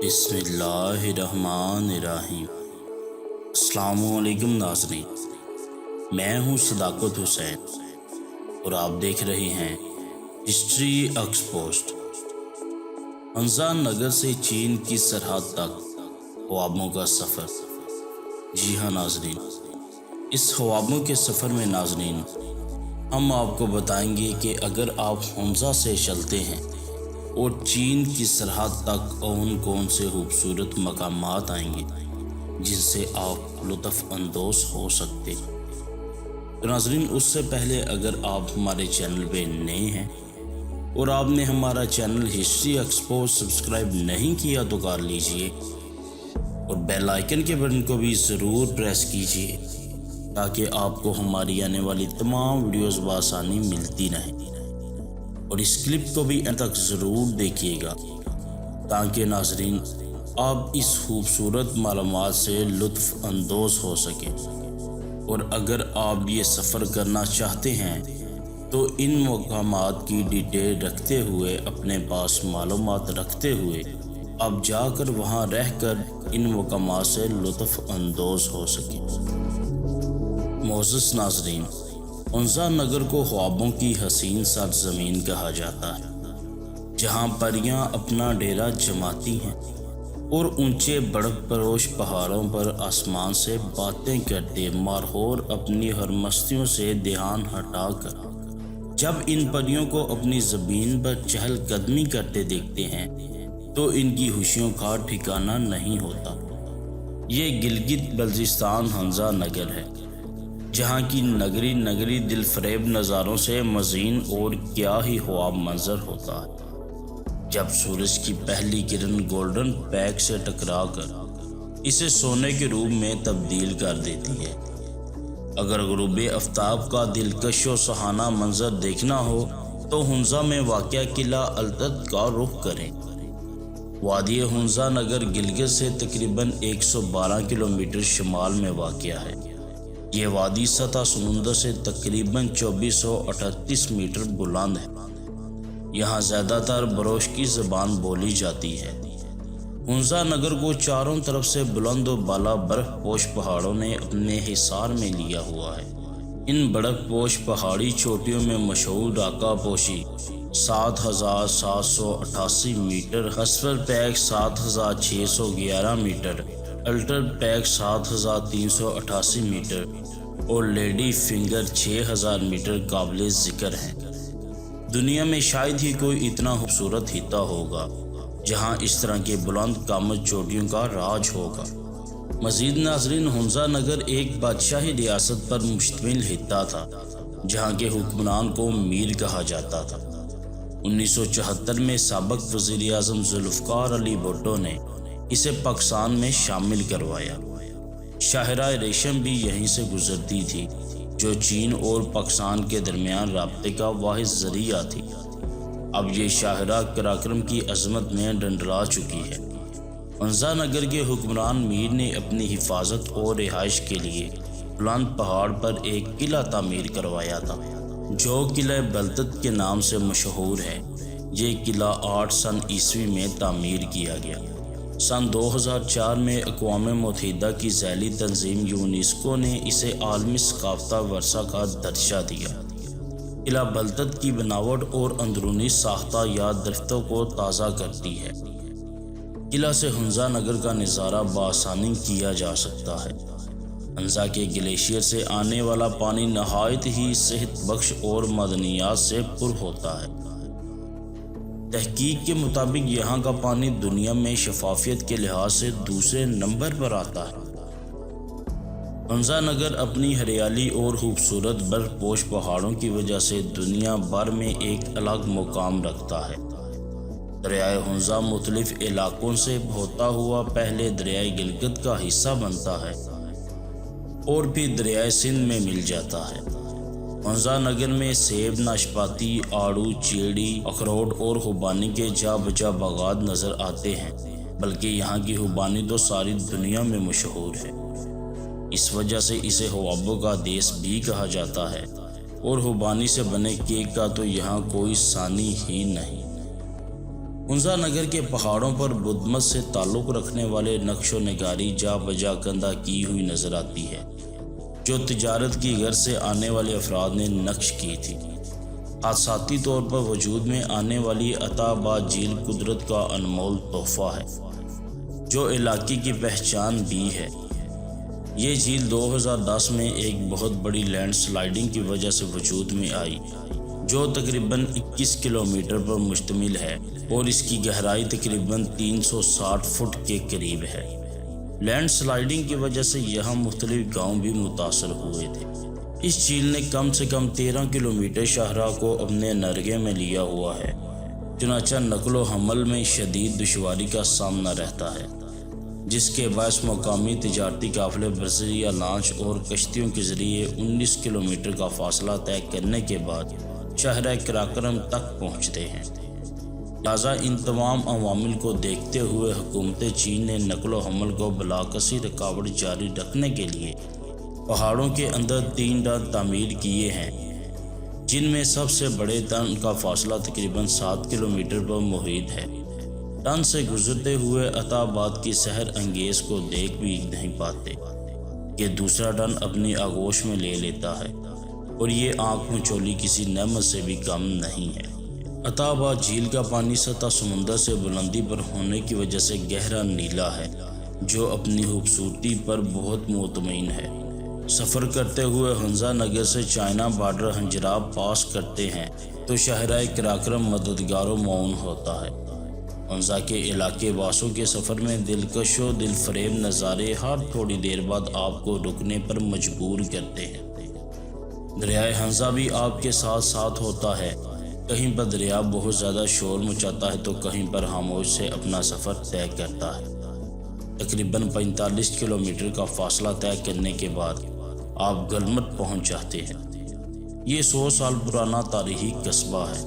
بسم اللہ الرحمن الرحیم۔ السلام علیکم ناظرین، میں ہوں صداقت حسین اور آپ دیکھ رہے ہیں ہسٹری ایکسپوزڈ۔ ہنزا نگر سے چین کی سرحد تک خوابوں کا سفر۔ جی ہاں ناظرین، اس خوابوں کے سفر میں ناظرین ہم آپ کو بتائیں گے کہ اگر آپ ہنزا سے چلتے ہیں اور چین کی سرحد تک کون سے خوبصورت مقامات آئیں گے جن سے آپ لطف اندوز ہو سکتے۔ تو ناظرین، اس سے پہلے اگر آپ ہمارے چینل پہ نئے ہیں اور آپ نے ہمارا چینل ہسٹری ایکسپوز سبسکرائب نہیں کیا تو کر لیجئے اور بیل آئیکن کے بٹن کو بھی ضرور پریس کیجئے تاکہ آپ کو ہماری آنے والی تمام ویڈیوز بآسانی ملتی رہیں، اور اس کلپ کو بھی end تک ضرور دیکھیے گا تاکہ ناظرین آپ اس خوبصورت معلومات سے لطف اندوز ہو سکیں۔ اور اگر آپ یہ سفر کرنا چاہتے ہیں تو ان مقامات کی ڈیٹیل رکھتے ہوئے، اپنے پاس معلومات رکھتے ہوئے آپ جا کر وہاں رہ کر ان مقامات سے لطف اندوز ہو سکیں۔ معزز ناظرین، ہنزا نگر کو خوابوں کی حسین سرزمین کہا جاتا ہے، جہاں پریاں اپنا ڈیرا جماتی ہیں اور اونچے برف پوش پہاڑوں پر آسمان سے باتیں کرتے مارہور اپنی ہر مستیوں سے دھیان ہٹا کر جب ان پریوں کو اپنی زمین پر چہل قدمی کرتے دیکھتے ہیں تو ان کی خوشیوں کا ٹھکانہ نہیں ہوتا۔ یہ گلگت بلتستان ہنزا نگر ہے، جہاں کی نگری دل فریب نظاروں سے مزین اور کیا ہی خواب منظر ہوتا ہے۔ جب سورج کی پہلی کرن گولڈن پیک سے ٹکرا کر اسے سونے کے روپ میں تبدیل کر دیتی ہے۔ اگر غروب آفتاب کا دلکش و سہانا منظر دیکھنا ہو تو ہنزا میں واقع قلعہ التت کا رخ کریں۔ وادی ہنزا نگر گلگت سے تقریباً 112 کلومیٹر شمال میں واقع ہے۔ یہ وادی سطح سمندر سے تقریباً 2438 میٹر بلند ہے۔ یہاں زیادہ تر بروش کی زبان بولی جاتی ہے۔ ہنزا نگر کو چاروں طرف سے بلند و بالا برف پوش پہاڑوں نے اپنے حصار میں لیا ہوا ہے۔ ان برف پوش پہاڑی چوٹیوں میں مشہور راکا پوشی 7788 metre, Hispar pack 7611 metre, الٹر pack 7388 metre اور لیڈی فنگر 6000 میٹر قابل ذکر ہیں۔ دنیا میں شاید ہی کوئی اتنا خوبصورت خطہ ہوگا جہاں اس طرح کے بلند قامت چوٹیوں کا راج ہوگا۔ مزید ناظرین، ہنزا نگر ایک بادشاہی ریاست پر مشتمل خطہ تھا جہاں کے حکمران کو میر کہا جاتا تھا۔ 1974 میں سابق وزیر اعظم ذوالفقار علی بھٹو نے اسے پاکستان میں شامل کروایا۔ شاہراہ ریشم بھی یہیں سے گزرتی تھی جو چین اور پاکستان کے درمیان رابطے کا واحد ذریعہ تھی۔ اب یہ شاہراہ قراقرم کی عظمت میں ڈنڈرا چکی ہے۔ ہنزا نگر کے حکمران میر نے اپنی حفاظت اور رہائش کے لیے بلند پہاڑ پر ایک قلعہ تعمیر کروایا تھا جو قلعہ بلتت کے نام سے مشہور ہے۔ یہ قلعہ 8 سن عیسوی میں تعمیر کیا گیا۔ سن 2004 میں اقوام متحدہ کی ذیلی تنظیم یونیسکو نے اسے عالمی ثقافتی ورثہ کا درجہ دیا۔ قلعہ بلتت کی بناوٹ اور اندرونی ساختہ یاد داشتوں کو تازہ کرتی ہے۔ قلعہ سے ہنزا نگر کا نظارہ بآسانی کیا جا سکتا ہے۔ ہنزا کے گلیشیئر سے آنے والا پانی نہایت ہی صحت بخش اور معدنیات سے پر ہوتا ہے۔ تحقیق کے مطابق یہاں کا پانی دنیا میں شفافیت کے لحاظ سے دوسرے نمبر پر آتا ہے۔ ہنزا نگر اپنی ہریالی اور خوبصورت برف پوش پہاڑوں کی وجہ سے دنیا بھر میں ایک الگ مقام رکھتا ہے۔ دریائے ہنزا مختلف علاقوں سے ہوتا ہوا پہلے دریائے گلگت کا حصہ بنتا ہے اور پھر دریائے سندھ میں مل جاتا ہے۔ ہنزا نگر میں سیب، ناشپاتی، آڑو، چیڑی، اخروٹ اور خوبانی کے جا بجا باغات نظر آتے ہیں، بلکہ یہاں کی خوبانی تو ساری دنیا میں مشہور ہے۔ اس وجہ سے اسے خوابوں کا دیس بھی کہا جاتا ہے، اور خوبانی سے بنے کیک کا تو یہاں کوئی ثانی ہی نہیں۔ ہنزا نگر کے پہاڑوں پر بدھ مت سے تعلق رکھنے والے نقش و نگاری جا بجا کندہ کی ہوئی نظر آتی ہے، جو تجارت کی غرض سے آنے والے افراد نے نقش کی تھی۔ حادثاتی طور پر وجود میں آنے والی عطا آباد جھیل قدرت کا انمول تحفہ ہے، جو علاقے کی پہچان بھی ہے۔ یہ جھیل 2010 میں ایک بہت بڑی لینڈ سلائیڈنگ کی وجہ سے وجود میں آئی، جو تقریباً 21 کلومیٹر پر مشتمل ہے اور اس کی گہرائی تقریباً 360 فٹ کے قریب ہے۔ لینڈ سلائیڈنگ کی وجہ سے یہاں مختلف گاؤں بھی متاثر ہوئے تھے۔ اس جھیل نے کم سے کم 13 کلومیٹر شاہراہ کو اپنے نرگے میں لیا ہوا ہے، چنانچہ نقل و حمل میں شدید دشواری کا سامنا رہتا ہے، جس کے باعث مقامی تجارتی قافلے برذریعہ لانچ اور کشتیوں کے ذریعے 19 کلومیٹر کا فاصلہ طے کرنے کے بعد شہر قراقرم تک پہنچتے ہیں۔ لہٰذا ان تمام عوامل کو دیکھتے ہوئے حکومت چین نے نقل و حمل کو بلا کسی رکاوٹ جاری رکھنے کے لیے پہاڑوں کے اندر 3 ڈیم تعمیر کیے ہیں، جن میں سب سے بڑے ڈیم کا فاصلہ تقریباً 7 کلومیٹر پر محیط ہے۔ ڈیم سے گزرتے ہوئے عطا آباد کی سحر انگیز کو دیکھ بھی نہیں پاتے کہ دوسرا ڈیم اپنی آغوش میں لے لیتا ہے، اور یہ آنکھ مچولی کسی نعمت سے بھی کم نہیں ہے۔ عطا آباد جھیل کا پانی سطح سمندر سے بلندی پر ہونے کی وجہ سے گہرا نیلا ہے، جو اپنی خوبصورتی پر بہت مطمئن ہے۔ سفر کرتے ہوئے ہنزا نگر سے چائنا بارڈر ہنجراب پاس کرتے ہیں تو شاہراہ قراقرم مددگار و معاون ہوتا ہے۔ ہنزا کے علاقے باسوں کے سفر میں دلکش و دل فریب نظارے ہر تھوڑی دیر بعد آپ کو رکنے پر مجبور کرتے ہیں۔ دریائے ہنزا بھی آپ کے ساتھ ساتھ ہوتا ہے، کہیں پر دریا بہت زیادہ شور مچاتا ہے تو کہیں پر خاموش سے اپنا سفر طے کرتا ہے۔ تقریباً 45 کلومیٹر کا فاصلہ طے کرنے کے بعد آپ گلمٹ پہنچ جاتے ہیں۔ یہ 100 سال پرانا تاریخی قصبہ ہے۔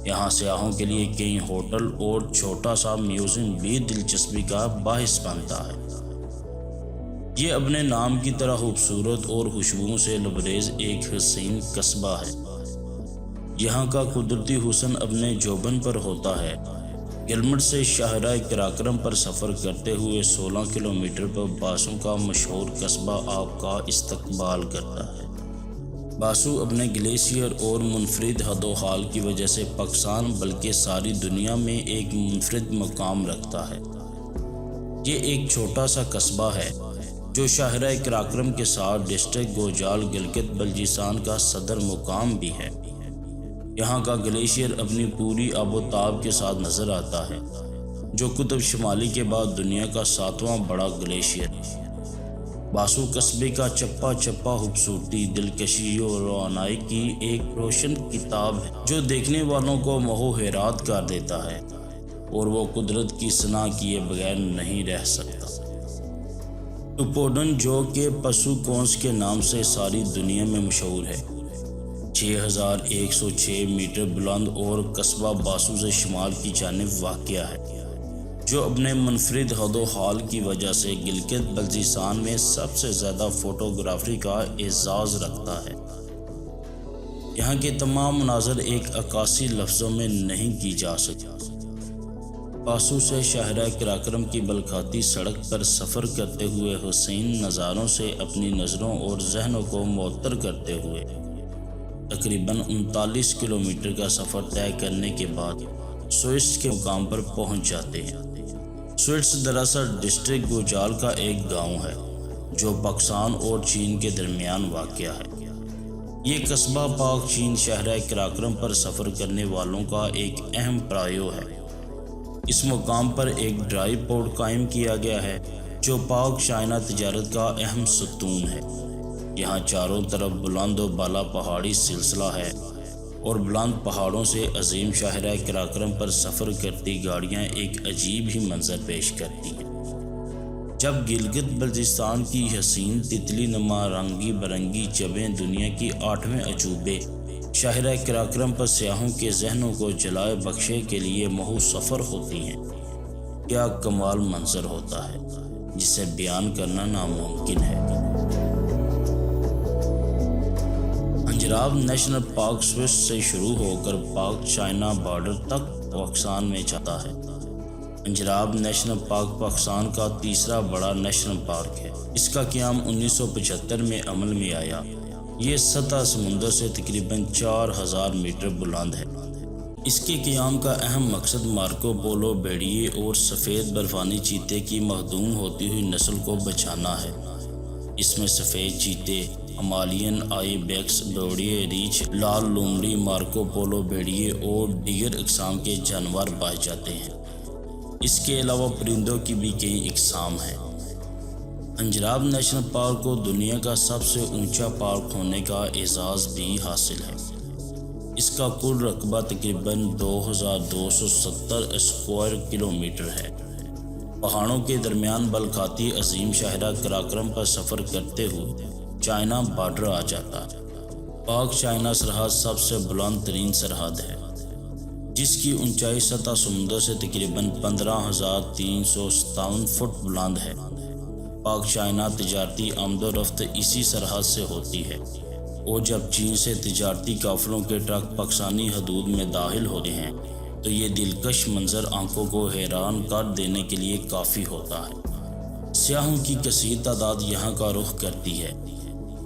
یہاں سیاحوں کے لیے کئی ہوٹل اور چھوٹا سا میوزیم بھی دلچسپی کا باعث بنتا ہے۔ یہ اپنے نام کی طرح خوبصورت اور خوشبوؤں سے لبریز ایک حسین قصبہ ہے۔ یہاں کا قدرتی حسن اپنے جوبن پر ہوتا ہے۔ گلمٹ سے شاہراہ قراقرم پر سفر کرتے ہوئے 16 کلومیٹر پر باسو کا مشہور قصبہ آپ کا استقبال کرتا ہے۔ باسو اپنے گلیشیئر اور منفرد حد و حال کی وجہ سے پاکستان بلکہ ساری دنیا میں ایک منفرد مقام رکھتا ہے۔ یہ ایک چھوٹا سا قصبہ ہے جو شاہراہ قراقرم کے ساتھ ڈسٹرکٹ گوجال گلگت بلتستان کا صدر مقام بھی ہے۔ یہاں کا گلیشیئر اپنی پوری آب و تاب کے ساتھ نظر آتا ہے، جو قطب شمالی کے بعد دنیا کا 7واں بڑا گلیشیئر ہے۔ باسو قصبے کا چپا چپا خوبصورتی، دلکشی اور روانائی کی ایک روشن کتاب ہے، جو دیکھنے والوں کو موہ حیران کر دیتا ہے اور وہ قدرت کی ثنا کیے بغیر نہیں رہ سکتا۔ ٹوپوڈن، جو کہ پسو کونس کے نام سے ساری دنیا میں مشہور ہے، 6106 میٹر بلند اور قصبہ باسو سے شمال کی جانب واقع ہے، جو اپنے منفرد حد و حال کی وجہ سے گلگت بلتستان میں سب سے زیادہ فوٹوگرافی کا اعزاز رکھتا ہے۔ یہاں کے تمام مناظر ایک عکاسی لفظوں میں نہیں کی جا سکتی۔ باسو سے شاہراہ قراقرم کی بلکھاتی سڑک پر سفر کرتے ہوئے حسین نظاروں سے اپنی نظروں اور ذہنوں کو معطر کرتے ہوئے تقریباً 39 کلومیٹر کا سفر طے کرنے کے بعد سوئٹس کے مقام پر پہنچ جاتے ہیں۔ سوئٹس دراصل ڈسٹرکٹ گوجال کا ایک گاؤں ہے، جو پاکستان اور چین کے درمیان واقع ہے۔ یہ قصبہ پاک چین شاہراہ قراقرم پر سفر کرنے والوں کا ایک اہم پڑاؤ ہے۔ اس مقام پر ایک ڈرائی پورٹ قائم کیا گیا ہے، جو پاک چائنا تجارت کا اہم ستون ہے۔ یہاں چاروں طرف بلند و بالا پہاڑی سلسلہ ہے اور بلند پہاڑوں سے عظیم شاہراہ قراقرم پر سفر کرتی گاڑیاں ایک عجیب ہی منظر پیش کرتی ہیں۔ جب گلگت بلتستان کی حسین تتلی نما رنگی برنگی جبیں دنیا کی 8ویں عجوبے شاہراہ قراقرم پر سیاحوں کے ذہنوں کو جلائے بخشے کے لیے محو سفر ہوتی ہیں، کیا کمال منظر ہوتا ہے جسے بیان کرنا ناممکن ہے۔ ہنجراب نیشنل پارک سوئس سے شروع ہو کر پاک چائنا بارڈر تک پاکستان میں جاتا ہے۔ انجراب نیشنل پارک پاکستان کا تیسرا بڑا نیشنل پارک ہے۔ اس کا قیام 1975 میں عمل میں آیا۔ یہ سطح سمندر سے تقریباً 4000 میٹر بلند ہے۔ اس کے قیام کا اہم مقصد مارکو پولو بھیڑیے اور سفید برفانی چیتے کی مخدوم ہوتی ہوئی نسل کو بچانا ہے۔ اس میں سفید چیتے، ہمالین آئی بیکس، بھیڑیے ریچھ، لال لومڑی، مارکو پولو بھیڑیے اور دیگر اقسام کے جانور پائے جاتے ہیں۔ اس کے علاوہ پرندوں کی بھی کئی اقسام ہیں۔ انجراب نیشنل پارک کو دنیا کا سب سے اونچا پارک ہونے کا اعزاز بھی حاصل ہے۔ اس کا کل رقبہ تقریباً 2270 اسکوائر کلومیٹر ہے۔ پہاڑوں کے درمیان بلکھاتی عظیم شاہراہ قراقرم پر سفر کرتے ہوئے چائنا بارڈر آ جاتا ہے۔ پاک چائنا سرحد سب سے بلند ترین سرحد ہے، جس کی اونچائی سطح سمندر سے تقریباً 15,357 فٹ بلند ہے۔ پاک چائنا تجارتی آمد و رفت اسی سرحد سے ہوتی ہے، اور جب چین سے تجارتی قافلوں کے ٹرک پاکستانی حدود میں داخل ہوتے ہیں تو یہ دلکش منظر آنکھوں کو حیران کر دینے کے لیے کافی ہوتا ہے۔ سیاحوں کی کثیر تعداد یہاں کا رخ کرتی ہے۔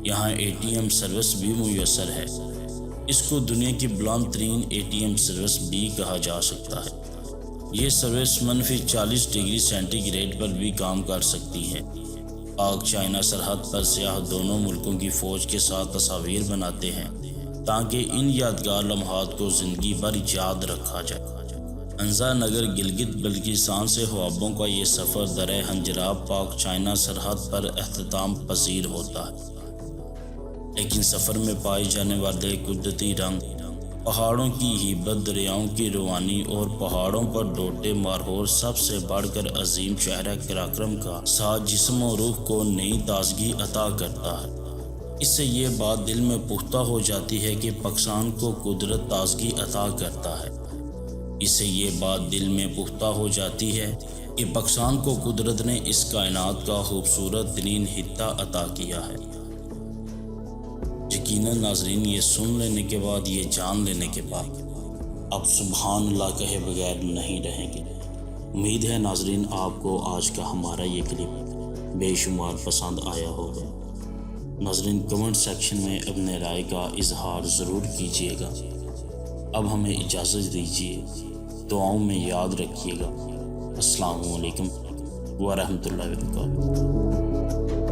یہاں ATM سروس بھی میسر ہے۔ اس کو دنیا کی بلند ترین ATM سروس بھی کہا جا سکتا ہے۔ یہ سروس -40 ڈگری سینٹی گریڈ پر بھی کام کر سکتی ہے۔ پاک چائنا سرحد پر سیاح دونوں ملکوں کی فوج کے ساتھ تصاویر بناتے ہیں تاکہ ان یادگار لمحات کو زندگی بھر یاد رکھا جائے۔ انزا نگر گلگت بلتستان سے خوابوں کا یہ سفر درہ انجراب پاک چائنا سرحد پر اختتام پذیر ہوتا ہے، لیکن سفر میں پائے جانے والے قدرتی رنگ، پہاڑوں کی ہیبت، دریاؤں کی روانی اور پہاڑوں پر ڈوٹے مارہور سب سے بڑھ کر عظیم شاہراہ قراقرم کا ساتھ جسم و روح کو نئی تازگی عطا کرتا ہے۔ اس سے یہ بات دل میں پختہ ہو جاتی ہے کہ پاکستان کو قدرت تازگی عطا کرتا ہے۔ اس سے یہ بات دل میں پختہ ہو جاتی ہے کہ پاکستان کو قدرت نے اس کائنات کا خوبصورت ترین خطہ عطا کیا ہے۔ یقیناً ناظرین، یہ سن لینے کے بعد، یہ جان لینے کے بعد اب سبحان اللہ کہے بغیر نہیں رہیں گے۔ امید ہے ناظرین آپ کو آج کا ہمارا یہ کلپ بے شمار پسند آیا ہوگا۔ ناظرین کمنٹ سیکشن میں اپنے رائے کا اظہار ضرور کیجیے گا۔ اب ہمیں اجازت دیجیے، دعاؤں میں یاد رکھیے گا۔ السلام علیکم ورحمۃ اللہ وبرکاتہ۔